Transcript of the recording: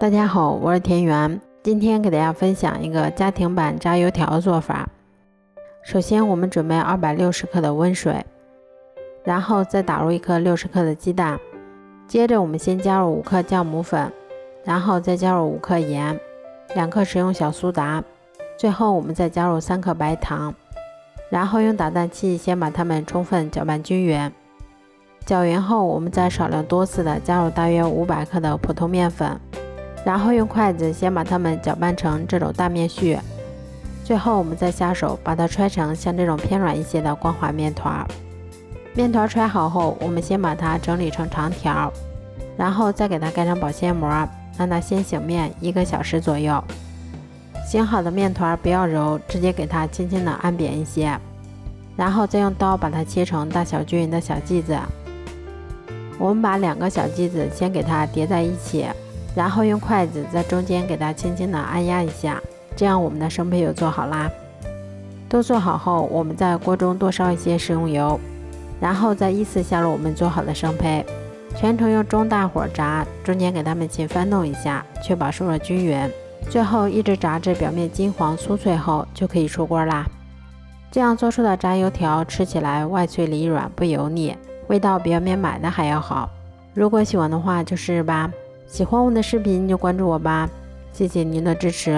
大家好，我是田园，今天给大家分享一个家庭版炸油条的做法。首先我们准备260克的温水，然后再打入1颗60克的鸡蛋，接着我们先加入5克酵母粉，然后再加入5克盐，2克食用小苏打，最后我们再加入3克白糖，然后用打蛋器先把它们充分搅拌均匀。搅匀后，我们再少量多次的加入大约500克的普通面粉，然后用筷子先把它们搅拌成这种大面絮，最后我们再下手把它揣成像这种偏软一些的光滑面团。面团揣好后，我们先把它整理成长条，然后再给它盖上保鲜膜，让它先醒面1个小时左右。醒好的面团不要揉，直接给它轻轻的按扁一些，然后再用刀把它切成大小均匀的小剂子。我们把2个小剂子先给它叠在一起，然后用筷子在中间给它轻轻的按压一下，这样我们的生胚就做好啦。都做好后，我们在锅中多烧一些食用油，然后再依次下入我们做好的生胚，全程用中大火炸，中间给它们勤翻弄一下，确保受热均匀。最后一直炸至表面金黄酥脆后就可以出锅啦。这样做出的炸油条吃起来外脆里软，不油腻，味道比外面买的还要好。如果喜欢的话就试试吧。喜欢我的视频就关注我吧，谢谢您的支持。